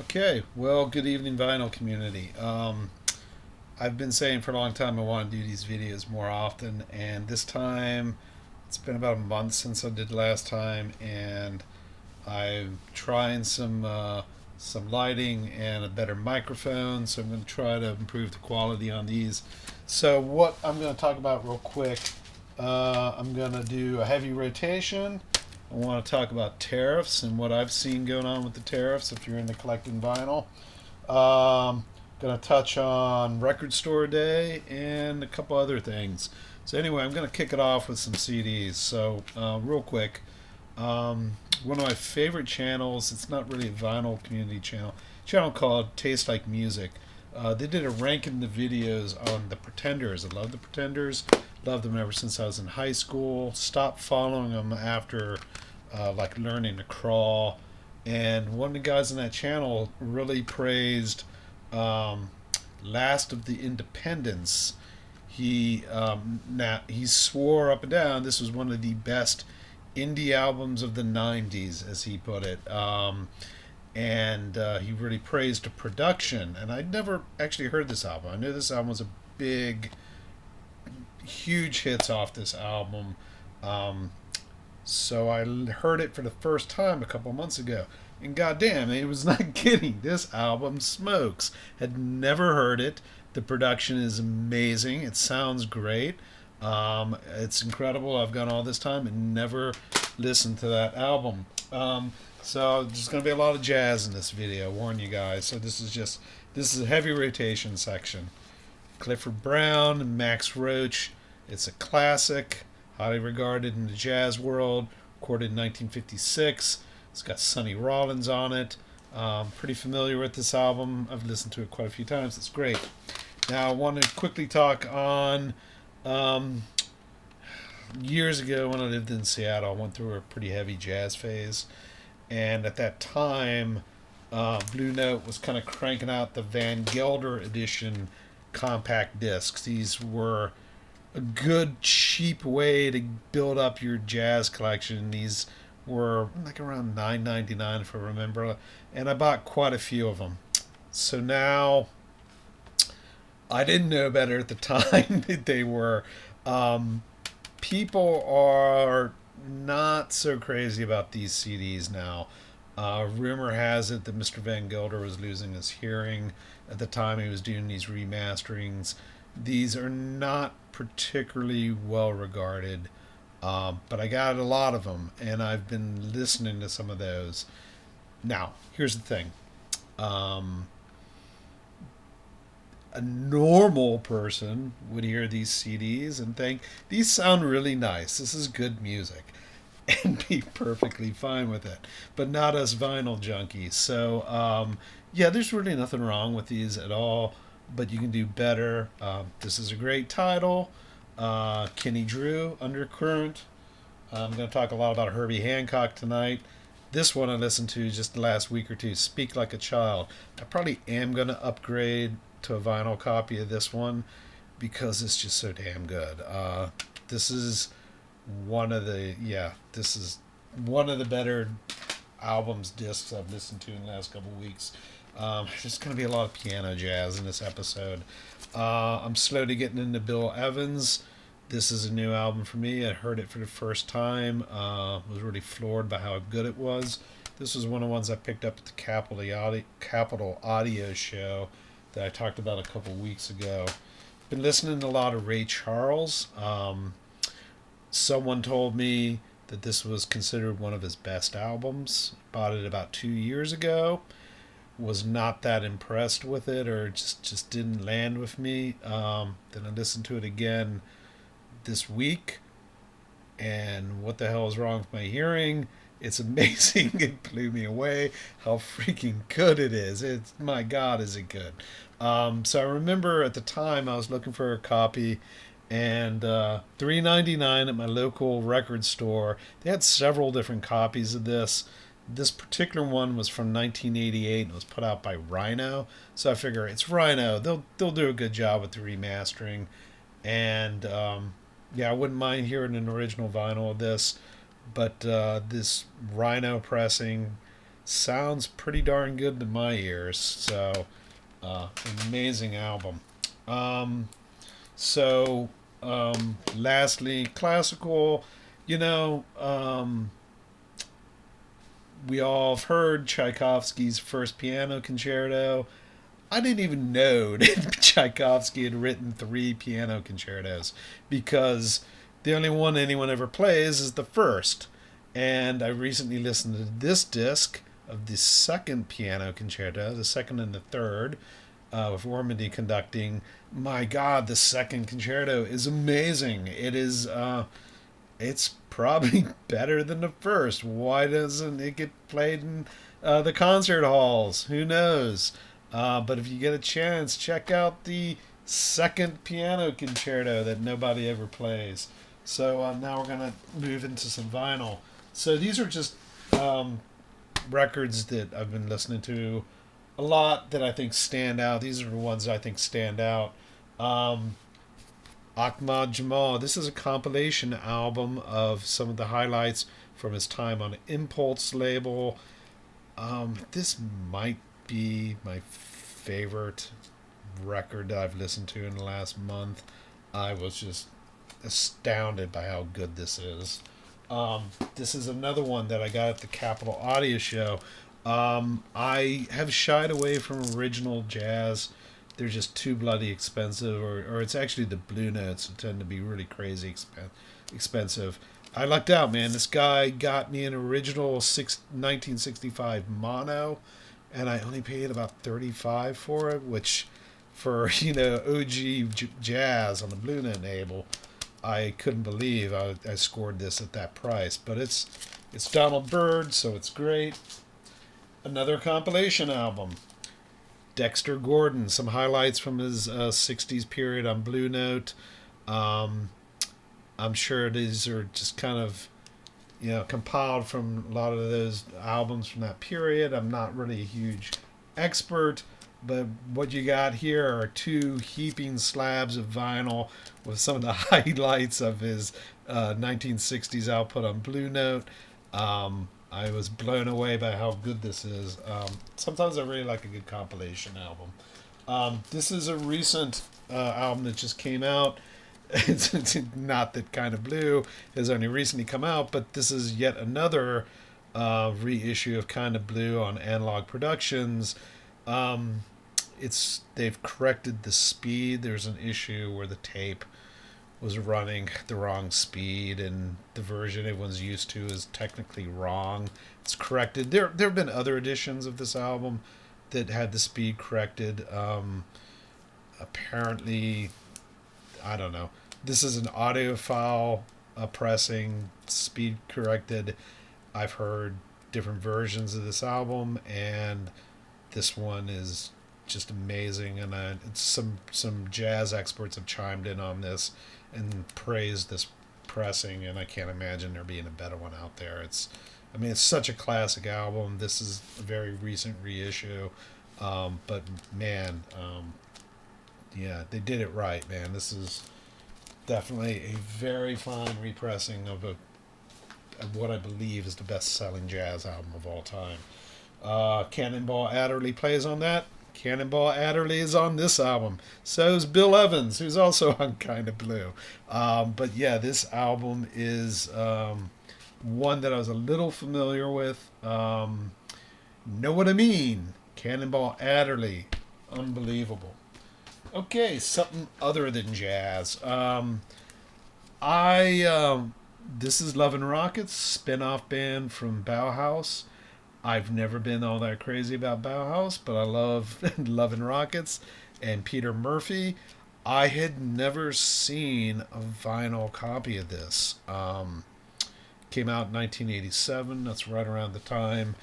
Okay, well, good evening, vinyl community. I've been saying for a long time I want to do these videos more often, and this time it's been about a month since I did last time, and I'm trying some lighting and a better microphone, so I'm going to try to improve the quality on these. So what I'm going to talk about real quick, I'm going to do a heavy rotation. I want to talk about tariffs and what I've seen going on with the tariffs. If you're into collecting vinyl, going to touch on record store day and a couple other things. So anyway, I'm going to kick it off with some CDs. So real quick, one of my favorite channels. It's not really a vinyl community channel called Taste Like Music. They did a ranking the videos on the Pretenders. I love the Pretenders. Loved them ever since I was in high school. Stopped following them after like learning to crawl. And one of the guys on that channel really praised um, Last of the Independents. He swore up and down this was one of the best indie albums of the '90s, as he put it. And he really praised the production. And I'd never actually heard this album. I knew this album was a big, huge hits off this album. Um, so I heard it for the first time a couple months ago. And goddamn, it was not kidding. This album smokes. Had never heard it. The production is amazing. It sounds great. It's incredible. I've gone all this time and never listened to that album. So there's going to be a lot of jazz in this video. Warn you guys. So this is a heavy rotation section. Clifford Brown and Max Roach. It's a classic, highly regarded in the jazz world. Recorded in 1956. It's got Sonny Rollins on it. Pretty familiar with this album. I've listened to it quite a few times. It's great. Now I want to quickly talk on um, years ago when I lived in Seattle. I went through a pretty heavy jazz phase, and at that time, Blue Note was kind of cranking out the Van Gelder edition compact discs. These were a good cheap way to build up your jazz collection. These were like around $9.99 if I remember, and I bought quite a few of them. So now I didn't know better at the time that they were. Um, People are not so crazy about these CDs now. Rumor has it that Mr. Van Gelder was losing his hearing at the time he was doing these remasterings. These are not particularly well regarded, but I got a lot of them, and I've been listening to some of those. Now, here's the thing. Um, a normal person would hear these CDs and think, these sound really nice. This is good music. And be perfectly fine with it. But not us vinyl junkies. So, yeah, there's really nothing wrong with these at all. But you can do better. This is a great title. Kenny Drew, Undercurrent. I'm going to talk a lot about Herbie Hancock tonight. This one I listened to just the last week or two, Speak Like a Child. I probably am going to upgrade to a vinyl copy of this one because it's just so damn good. This is this is one of the better albums, discs I've listened to in the last couple of weeks. There's going to be a lot of piano jazz in this episode. I'm slowly getting into Bill Evans. This is a new album for me. I heard it for the first time. Was really floored by how good it was. This was one of the ones I picked up at the Capitol Audio show that I talked about a couple weeks ago. Been listening to a lot of Ray Charles. Someone told me that this was considered one of his best albums. Bought it about 2 years ago. Was not that impressed with it, or just didn't land with me. Then I listened to it again this week, and what the hell is wrong with my hearing? It's amazing. It blew me away how freaking good it is. It's, my God, is it good. So I remember at the time I was looking for a copy, and $3.99 at my local record store. They had several different copies of this. This particular one was from 1988 and was put out by Rhino. So I figure it's Rhino. They'll do a good job with the remastering. And yeah, I wouldn't mind hearing an original vinyl of this, but this Rhino pressing sounds pretty darn good to my ears. So, an amazing album. Um, so, lastly, classical. You know, we all have heard Tchaikovsky's first piano concerto. I didn't even know that Tchaikovsky had written three piano concertos because the only one anyone ever plays is the first. And I recently listened to this disc of the second piano concerto, the second and the third, with Ormandy conducting. My God, the second concerto is amazing. It's probably better than the first. Why doesn't it get played in the concert halls? Who knows? But if you get a chance, check out the second piano concerto that nobody ever plays. So now we're going to move into some vinyl. So these are just um, records that I've been listening to a lot that I think stand out. These are the ones that I think stand out. Um, Ahmad Jamal. This is a compilation album of some of the highlights from his time on Impulse label. This might be my favorite record that I've listened to in the last month. I was just astounded by how good this is. This is another one that I got at the Capitol Audio Show. I have shied away from original jazz. They're just too bloody expensive, or it's actually the Blue Notes that tend to be really crazy expensive. I lucked out, man. This guy got me an original 1965 mono, and I only paid about 35 for it, which for OG jazz on the Blue Note label, I couldn't believe I scored this at that price. But it's Donald Byrd, so it's great. Another compilation album. Dexter Gordon, some highlights from his 60s period on Blue Note. Um, I'm sure these are just kind of, compiled from a lot of those albums from that period. I'm not really a huge expert, but what you got here are two heaping slabs of vinyl with some of the highlights of his 1960s output on Blue Note. I was blown away by how good this is. Sometimes I really like a good compilation album. This is a recent album that just came out. It's not that Kind of Blue has only recently come out, but this is yet another reissue of Kind of Blue on Analog Productions. They've corrected the speed. There's an issue where the tape was running the wrong speed, and the version everyone's used to is technically wrong. It's corrected. There have been other editions of this album that had the speed corrected. Apparently, I don't know. This is an audiophile pressing, speed corrected. I've heard different versions of this album, and this one is just amazing. And it's some jazz experts have chimed in on this and praised this pressing, and I can't imagine there being a better one out there. It's such a classic album. This is a very recent reissue, but man, yeah, they did it right, man. This is definitely a very fine repressing of what I believe is the best-selling jazz album of all time. Cannonball Adderley plays on that. Cannonball Adderley is on this album. So is Bill Evans, who's also on Kind of Blue. But yeah, this album is one that I was a little familiar with. Know what I mean? Cannonball Adderley. Unbelievable. Okay, something other than jazz. This is Love and Rockets, spin-off band from Bauhaus. I've never been all that crazy about Bauhaus, but I love Love and Rockets and Peter Murphy. I had never seen a vinyl copy of this. Came out in 1987. That's right around the time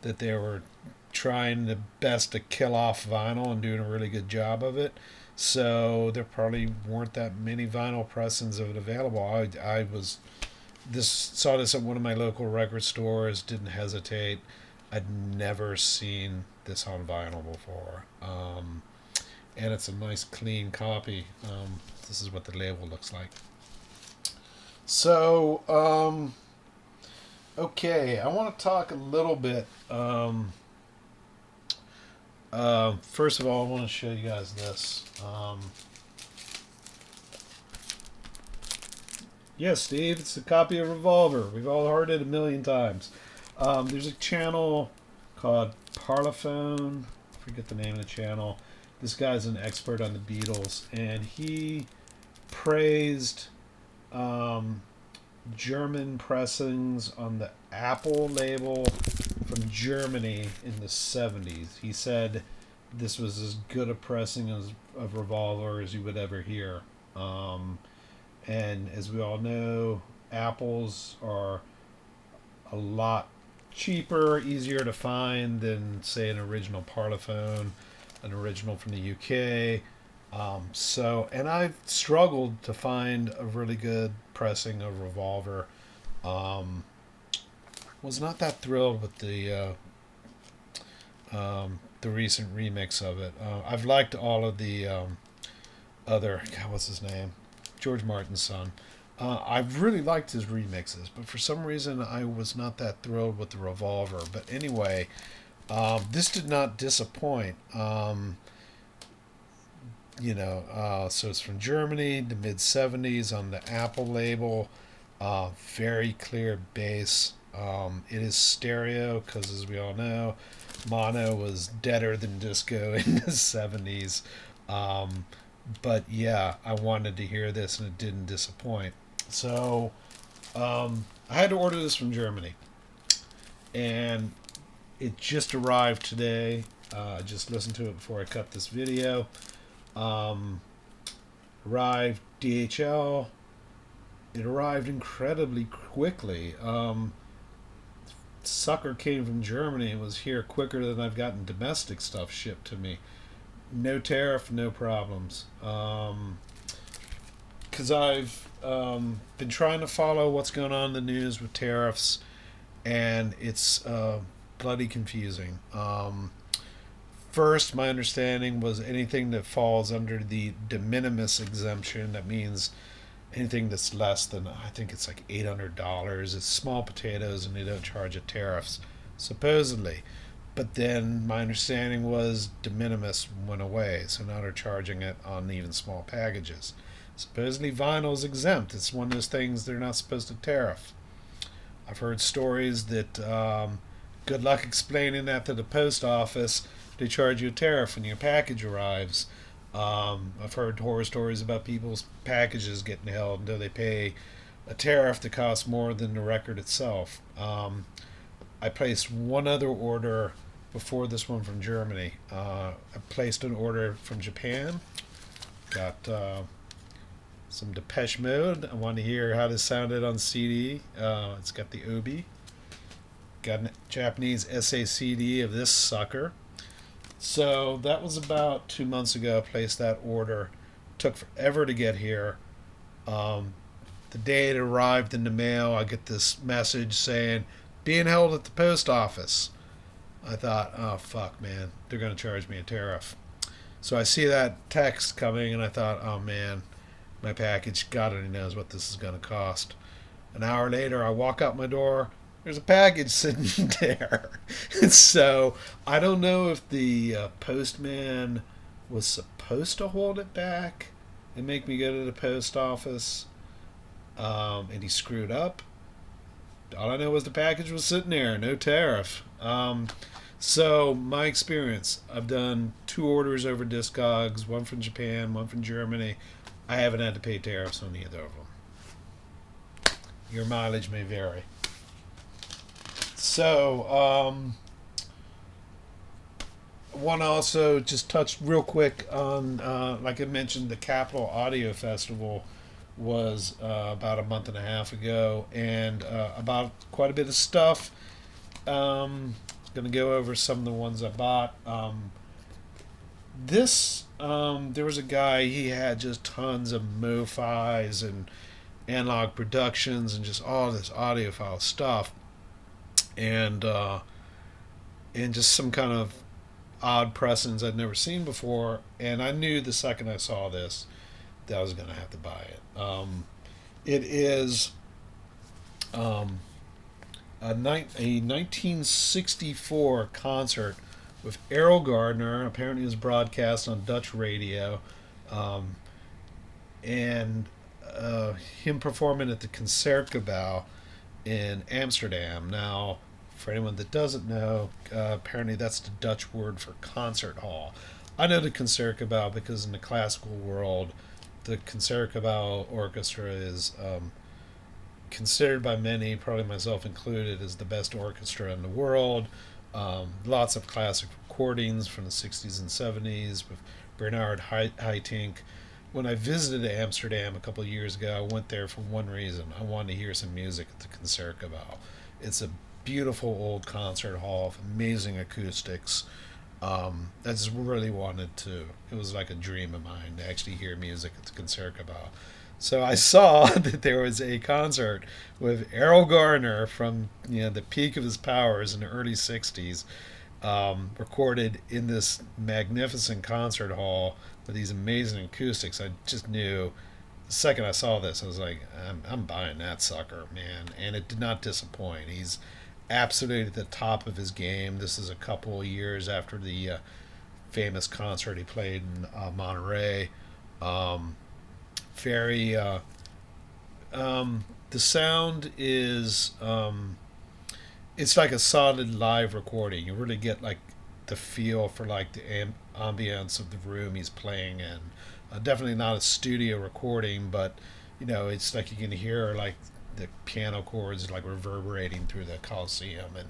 that they were trying the best to kill off vinyl and doing a really good job of it. So there probably weren't that many vinyl pressings of it available. Saw this at one of my local record stores. Didn't hesitate. I'd never seen this on vinyl before, and it's a nice clean copy. This is what the label looks like. So Okay, I want to talk a little bit. First of all, I want to show you guys this. Yes, Steve, it's a copy of Revolver. We've all heard it a million times. There's a channel called Parlophone. I forget the name of the channel. This guy's an expert on the Beatles, and he praised um, German pressings on the Apple label from Germany in the 70s. He said this was as good a pressing of Revolver as you would ever hear. And as we all know, apples are a lot cheaper, easier to find than, say, an original Parlophone, an original from the UK. And I've struggled to find a really good pressing of Revolver. Um, was not that thrilled with the recent remix of it. I've liked all of the other, God, what's his name? George Martin's son. I really liked his remixes, but for some reason I was not that thrilled with the Revolver. But anyway, this did not disappoint. So it's from Germany, the mid 70s on the Apple label. Very clear bass. It is stereo because, as we all know, mono was deader than disco in the 70s. But yeah, I wanted to hear this and it didn't disappoint. So I had to order this from Germany, and it just arrived today. I just listened to it before I cut this video. Um, Arrived DHL. It arrived incredibly quickly. Sucker came from Germany and was here quicker than I've gotten domestic stuff shipped to me. No tariff, no problems. Because I've been trying to follow what's going on in the news with tariffs, and it's bloody confusing. First, my understanding was anything that falls under the de minimis exemption, that means anything that's less than, I think it's like $800. It's small potatoes and they don't charge it tariffs, supposedly. But then my understanding was de minimis went away, so now they're charging it on even small packages. Supposedly vinyl is exempt. It's one of those things they're not supposed to tariff. I've heard stories that good luck explaining that to the post office. They charge you a tariff when your package arrives. I've heard horror stories about people's packages getting held until they pay a tariff that costs more than the record itself. I placed one other order before this one from Germany. I placed an order from Japan. Got some Depeche Mode. I wanted to hear how this sounded on CD. It's got the Obi. Got a Japanese SACD of this sucker. So that was about 2 months ago. I placed that order. Took forever to get here. The day it arrived in the mail, I get this message saying, being held at the post office. I thought, oh, fuck, man. They're going to charge me a tariff. So I see that text coming, and I thought, oh, man, my package, God only knows what this is going to cost. An hour later, I walk out my door. There's a package sitting there. So I don't know if the postman was supposed to hold it back and make me go to the post office, and he screwed up. All I know was the package was sitting there, no tariff. So my experience, I've done 2 orders over Discogs, one from Japan, one from Germany. I haven't had to pay tariffs on either of them. Your mileage may vary. So, I want to also just touch real quick on, like I mentioned, the Capitol Audio Festival was about a month and a half ago, and about quite a bit of stuff. Going to go over some of the ones I bought. There was a guy, he had just tons of MoFis and analog productions and just all this audiophile stuff. And just some kind of odd pressings I'd never seen before. And I knew the second I saw this that I was going to have to buy it. It is a 1964 concert with Errol Gardner. Apparently, it was broadcast on Dutch radio, um, and him performing at the Concertgebouw in Amsterdam. Now, for anyone that doesn't know, apparently that's the Dutch word for concert hall. I know the Concertgebouw because in the classical world, the Concertgebouw Orchestra is considered by many, probably myself included, as the best orchestra in the world. Lots of classic recordings from the 60s and 70s with Bernard Haitink. When I visited Amsterdam a couple of years ago, I went there for one reason. I wanted to hear some music at the Concertgebouw. It's a beautiful old concert hall with amazing acoustics. I just really wanted to. It was like a dream of mine to actually hear music at the Concertgebouw. So I saw that there was a concert with Errol Garner from the peak of his powers in the early '60s, recorded in this magnificent concert hall with these amazing acoustics. I just knew the second I saw this, I was like, I'm buying that sucker, man. And it did not disappoint. He's absolutely at the top of his game. This is a couple of years after the famous concert he played in Monterey. Um, very the sound is it's like a solid live recording. You really get like the feel for like the ambience of the room he's playing in. Definitely not a studio recording, but it's like you can hear like the piano chords like reverberating through the Coliseum, and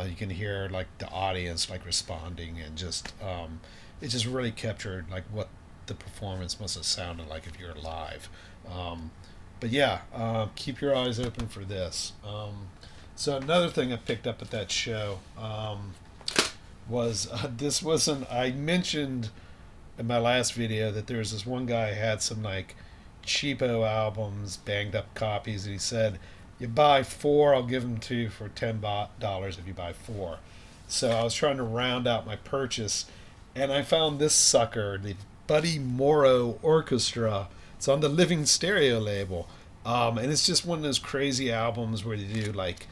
you can hear like the audience like responding, and just it just really captured like what the performance must have sounded like if you're live. But yeah, keep your eyes open for this. So another thing I picked up at that show was this wasn't. I mentioned in my last video that there was this one guy who had some like cheapo albums, banged up copies, and he said, "You buy four, I'll give them to you for $10 if you buy four." So I was trying to round out my purchase, and I found this sucker, the Buddy Morrow Orchestra. It's on the Living Stereo label, and it's just one of those crazy albums where they do like,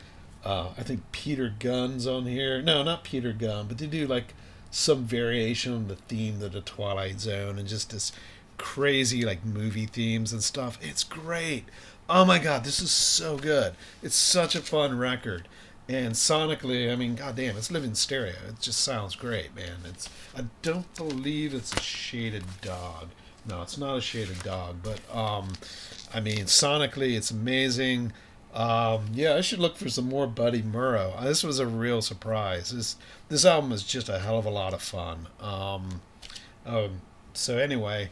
I think Peter Gunn's on here. No, not Peter Gunn, but they do like some variation on the theme of the Twilight Zone, and just this crazy like movie themes and stuff. It's great. Oh my god, this is so good. It's such a fun record. And sonically, I mean, goddamn, it's living stereo. It just sounds great, man. I don't believe it's a shaded dog. No, it's not a shaded dog, but I mean, sonically, it's amazing. Yeah, I should look for some more Buddy Murrow. This was a real surprise. This album is just a hell of a lot of fun. So anyway,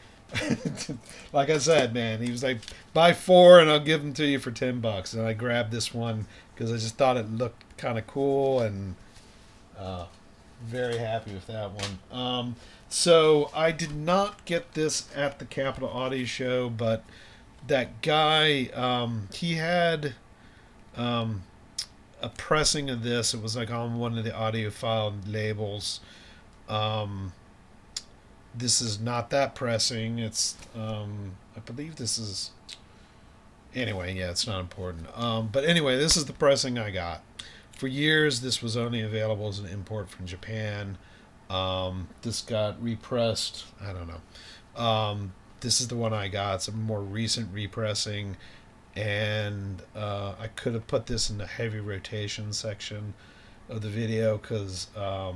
like I said, man, he was like, buy four and I'll give them to you for $10. And I grabbed this one because I just thought it looked kind of cool, and very happy with that one. So I did not get this at the Capitol Audio Show, but that guy, he had a pressing of this. It was like on one of the audiophile labels. This is not that pressing. It's I believe this is. Anyway, yeah, it's not important. But anyway, this is the pressing I got. For years, this was only available as an import from Japan. This got repressed. I don't know. This is the one I got. It's a more recent repressing, and I could have put this in the heavy rotation section of the video because I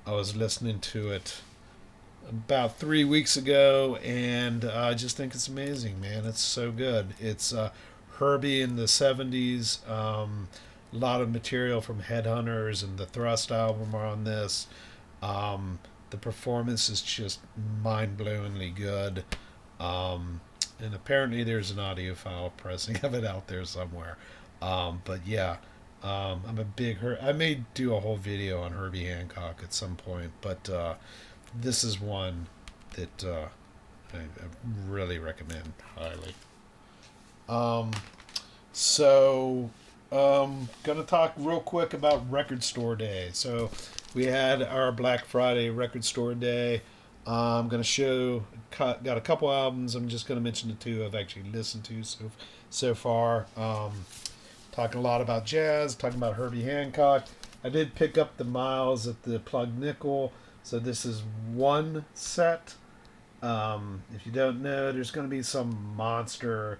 was listening to it about 3 weeks ago, and I just think it's amazing, man. It's so good. It's Herbie in the '70s. A lot of material from Headhunters and the Thrust album are on this. The performance is just mind-blowingly good. And apparently there's an audiophile pressing of it out there somewhere. But yeah, I'm a big I may do a whole video on Herbie Hancock at some point, but this is one that I really recommend highly. So gonna talk real quick about Record Store Day. So we had our Black Friday Record Store Day. I'm gonna got a couple albums. I'm just gonna mention the two I've actually listened to so far. talking a lot about jazz, talking about Herbie Hancock. I did pick up the Miles at the Plug Nickel, so this is one set. If you don't know, there's going to be some monster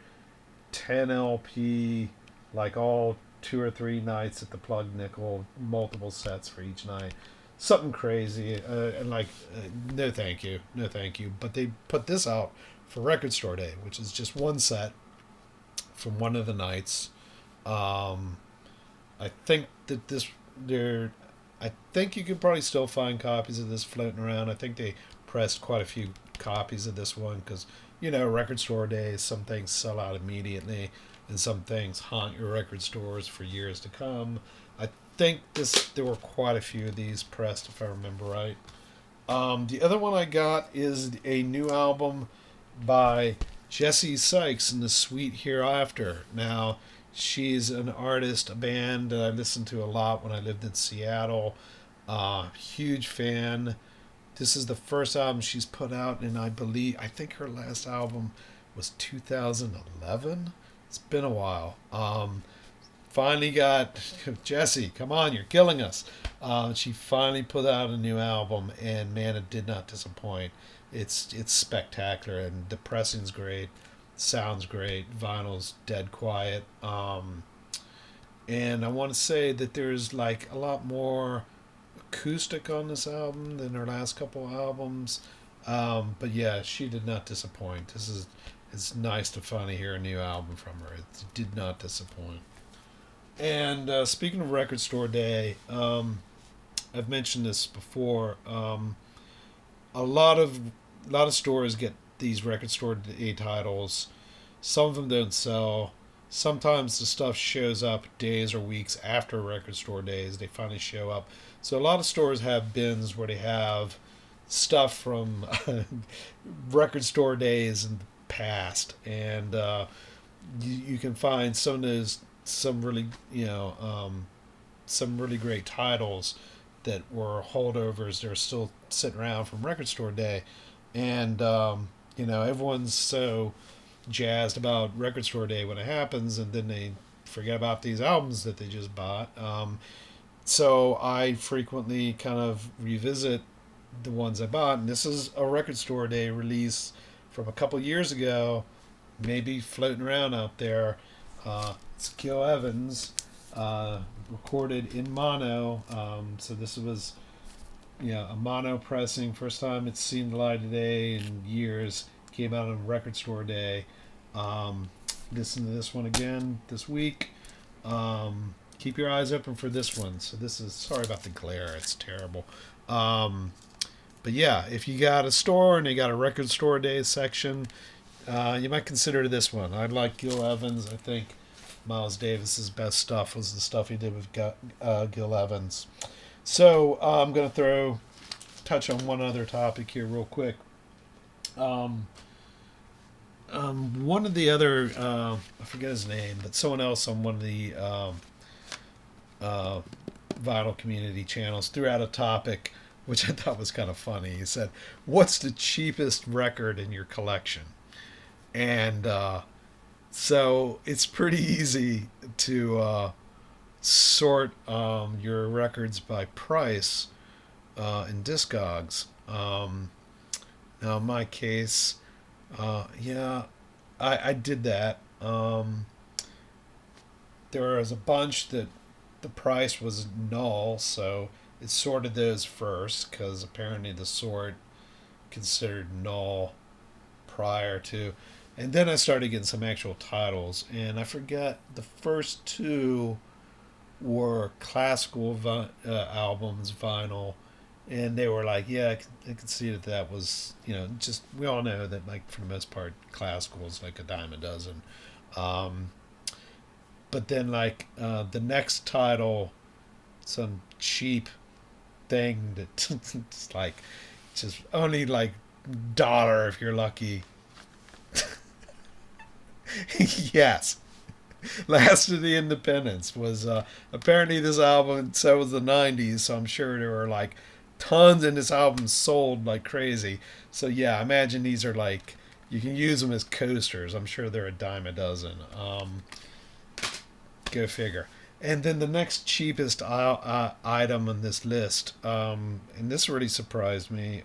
10 LP, like all 2 or 3 nights at the Plug Nickel, multiple sets for each night. Something crazy, and like, no thank you, no thank you. But they put this out for Record Store Day, which is just one set from one of the nights. Um, I think that this there, I think you could probably still find copies of this floating around. I think they pressed quite a few copies of this one because Record Store Day, some things sell out immediately, and some things haunt your record stores for years to come. I think there were quite a few of these pressed, if I remember right. The other one I got is a new album by Jessie Sykes and the Sweet Hereafter. Now, she's an artist, a band that I listened to a lot when I lived in Seattle. Huge fan. This is the first album she's put out, and I think her last album was 2011. It's been a while. Finally got Jessie. Come on, you're killing us. She finally put out a new album, and man, it did not disappoint. It's spectacular, and the pressing's great, sounds great, vinyl's dead quiet. And I want to say that there's like a lot more acoustic on this album than her last couple albums. But yeah, she did not disappoint. It's nice to finally hear a new album from her. It did not disappoint. And speaking of Record Store Day, I've mentioned this before. A lot of stores get these Record Store Day titles. Some of them don't sell. Sometimes the stuff shows up days or weeks after Record Store Days. They finally show up. So a lot of stores have bins where they have stuff from Record Store Days in the past, and you can find some of those some really great titles that were holdovers. They're still sitting around from Record Store Day, and everyone's so jazzed about Record Store Day when it happens, and then they forget about these albums that they just bought. So I frequently kind of revisit the ones I bought, and this is a Record Store Day release from a couple years ago, maybe floating around out there. It's Gil Evans, recorded in mono. So this was, a mono pressing. First time it's seen the light of day in years. Came out on Record Store Day. Listen to this one again this week. Keep your eyes open for this one. So this is, sorry about the glare, it's terrible. But yeah, if you got a store and you got a Record Store Day section, you might consider this one. I like Gil Evans. I think Miles Davis's best stuff was the stuff he did with Gil Evans. So I'm going to touch on one other topic here real quick. One of the other, I forget his name, but someone else on one of the vinyl community channels threw out a topic which I thought was kind of funny. He said, "What's the cheapest record in your collection?" And so it's pretty easy to sort your records by price in Discogs. Now, in my case, I did that. There was a bunch that the price was null, so it sorted those first because apparently the sort considered null prior to. And then I started getting some actual titles, and I forget the first two were classical albums, vinyl, and they were like, yeah, I could see that was, just, we all know that, like, for the most part, classical is like a dime a dozen. But then, like, the next title, some cheap thing that it's like, just only like $1 if you're lucky. Yes. Last of the Independents was apparently this album, so was the 90s, so I'm sure there were like tons, and this album sold like crazy. So yeah, I imagine these are like, you can use them as coasters. I'm sure they're a dime a dozen. Go figure. And then the next cheapest item on this list, and this really surprised me,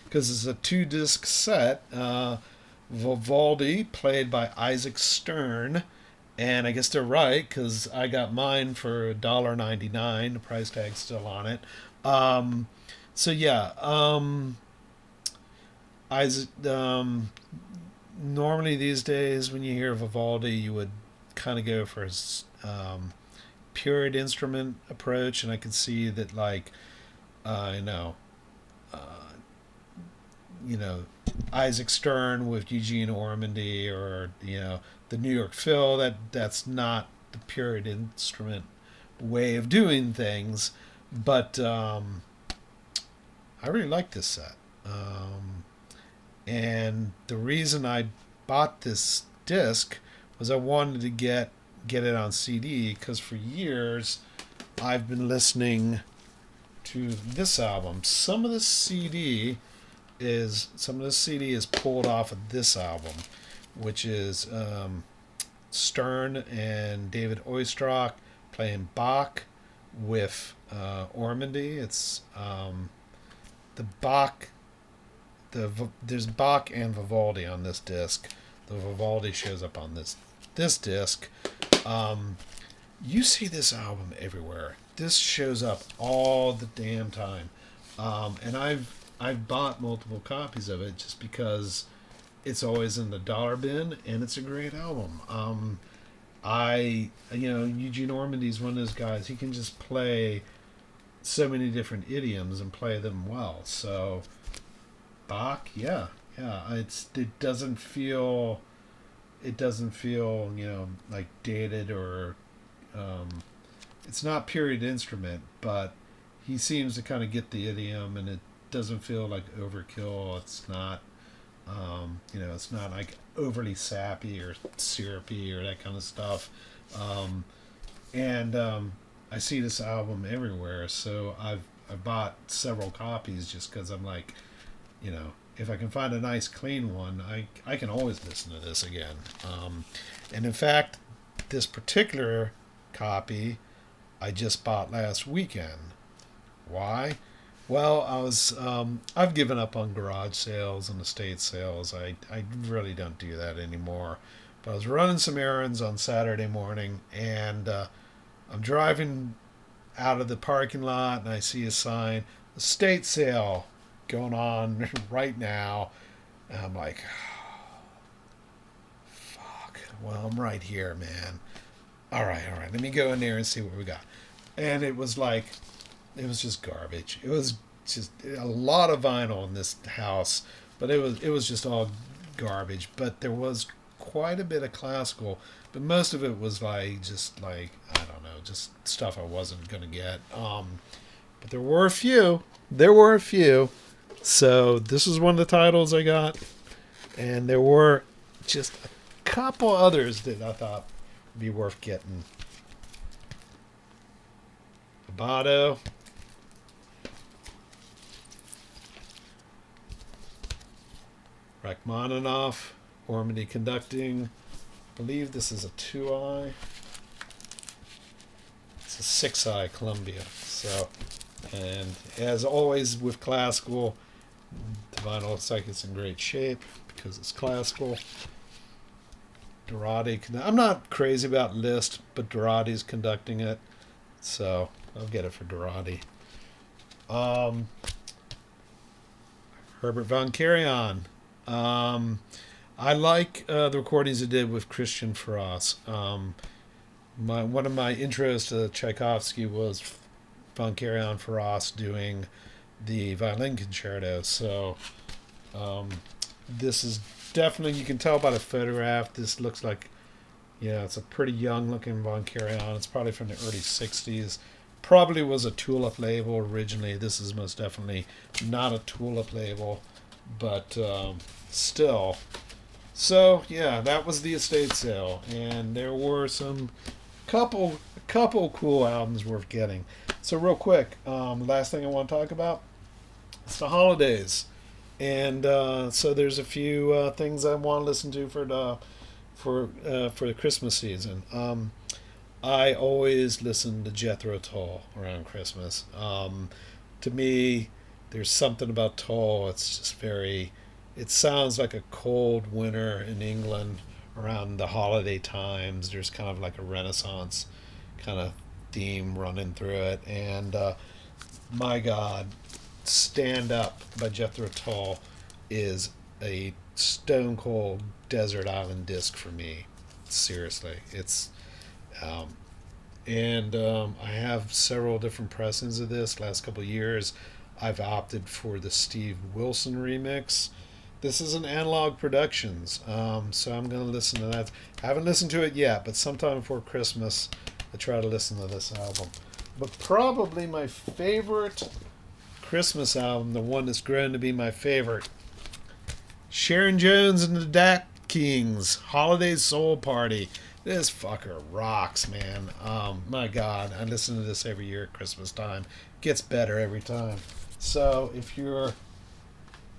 because it's a 2 disc set. Vivaldi, played by Isaac Stern, and I guess they're right because I got mine for $1.99. The price tag's still on it. Um, so yeah, Isaac. Normally these days, when you hear Vivaldi, you would kind of go for his period instrument approach, and I could see that, like, you know, uh, you know, Isaac Stern with Eugene Ormandy, or the New York Phil. That's not the period instrument way of doing things, but I really like this set. And the reason I bought this disc was I wanted to get it on CD, because for years I've been listening to this album. Some of the CD is pulled off of this album, which is Stern and David Oistrakh playing Bach with Ormandy. It's the Bach. There's Bach and Vivaldi on this disc. The Vivaldi shows up on this disc. Um, you see this album everywhere. This shows up all the damn time, and I've bought multiple copies of it just because it's always in the dollar bin, and it's a great album. Eugene Ormandy's one of those guys. He can just play so many different idioms and play them well. So Bach, yeah, yeah. It doesn't feel like dated, or it's not period instrument, but he seems to kind of get the idiom, and it doesn't feel like overkill. It's not it's not like overly sappy or syrupy or that kind of stuff. And I see this album everywhere, so I've bought several copies just because I'm like, if I can find a nice clean one, I can always listen to this again. And in fact, this particular copy I just bought last weekend. Why? Well, I've given up on garage sales and estate sales. I really don't do that anymore. But I was running some errands on Saturday morning, and I'm driving out of the parking lot, and I see a sign, estate sale going on right now. And I'm like, fuck. Well, I'm right here, man. All right. Let me go in there and see what we got. And it was just garbage. It was just a lot of vinyl in this house, but it was just all garbage. But there was quite a bit of classical, but most of it was just like I don't know, just stuff I wasn't gonna get. But there were a few. So this is one of the titles I got, and there were just a couple others that I thought would be worth getting. Abato. Rachmaninoff, Ormandy conducting. I believe this is a 2i. It's a 6i Columbia. So, and as always with classical, the vinyl looks like it's in great shape because it's classical. Dorati. I'm not crazy about Liszt, but Dorati's conducting it, so I'll get it for Dorati. Herbert von Karajan. I like the recordings he did with Christian Ferras. One of my intros to Tchaikovsky was von Karajan Ferras doing the violin concerto. So this is definitely, you can tell by the photograph, this looks like, it's a pretty young looking von Karajan. It's probably from the early 60s. Probably was a Tulip label originally. This is most definitely not a Tulip label, but still. So yeah, that was the estate sale, and there were a couple cool albums worth getting. So real quick, last thing I want to talk about, it's the holidays, and so there's a few things I want to listen to for the Christmas season. I always listen to Jethro Tull around Christmas. To me, there's something about Tull. It's just very. It sounds like a cold winter in England around the holiday times. There's kind of like a Renaissance kind of theme running through it, and my God, Stand Up by Jethro Tull is a stone cold desert island disc for me. Seriously, it's um, and I have several different pressings of this. Last couple of years, I've opted for the Steve Wilson remix. This is an Analog Productions, so I'm gonna listen to that. I haven't listened to it yet, but sometime before Christmas, I try to listen to this album. But probably my favorite Christmas album, the one that's grown to be my favorite, Sharon Jones and the Dak Kings, Holiday Soul Party. This fucker rocks, man. My God, I listen to this every year at Christmas time. Gets better every time. So if you're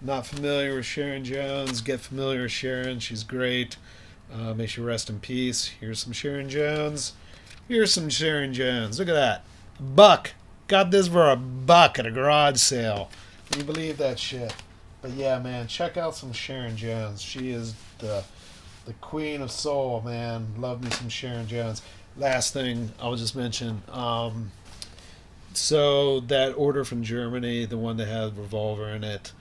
not familiar with Sharon Jones, get familiar with Sharon. She's great. May she rest in peace. Here's some Sharon Jones. Here's some Sharon Jones. Look at that. Buck. Got this for $1 at a garage sale. Can you believe that shit? But yeah, man, check out some Sharon Jones. She is the queen of soul, man. Love me some Sharon Jones. Last thing I'll just mention. So that order from Germany, the one that had Revolver in it.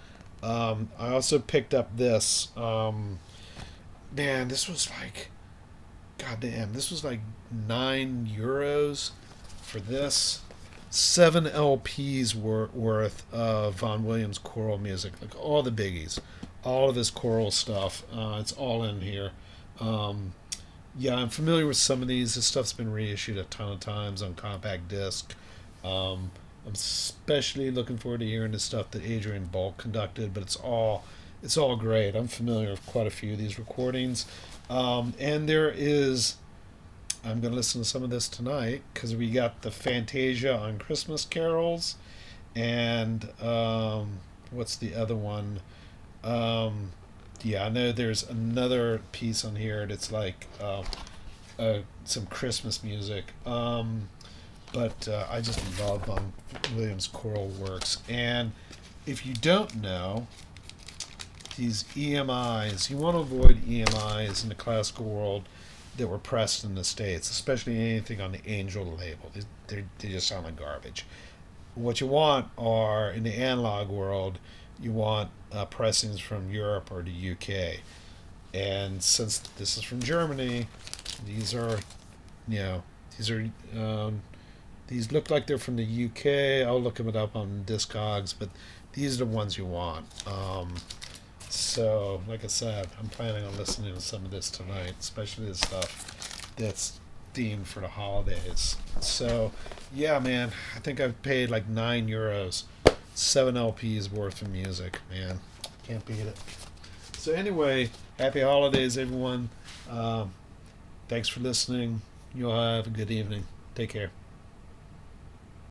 I also picked up this. Man, this was like, goddamn, this was like €9 for this. 7 LPs worth of Von Williams choral music, like all the biggies, all of his choral stuff. It's all in here. Um, yeah, I'm familiar with some of these. This stuff's been reissued a ton of times on compact disc. I'm especially looking forward to hearing the stuff that Adrian Bulk conducted, but it's all great. I'm familiar with quite a few of these recordings, and there is. I'm going to listen to some of this tonight because we got the Fantasia on Christmas carols, and what's the other one? Yeah, I know there's another piece on here that's like some Christmas music. But I just love Williams' choral works. And if you don't know, these EMIs, you want to avoid EMIs in the classical world that were pressed in the States, especially anything on the Angel label. They just sound like garbage. What you want are, in the analog world, you want pressings from Europe or the UK. And since this is from Germany, these are, you know, these are these look like they're from the UK. I'll look them up on Discogs, but these are the ones you want. So, like I said, I'm planning on listening to some of this tonight, especially the stuff that's themed for the holidays. So, yeah, man, I think I've paid like €9, 7 LPs worth of music, man. Can't beat it. So, anyway, happy holidays, everyone. Thanks for listening. You'll have a good evening. Take care.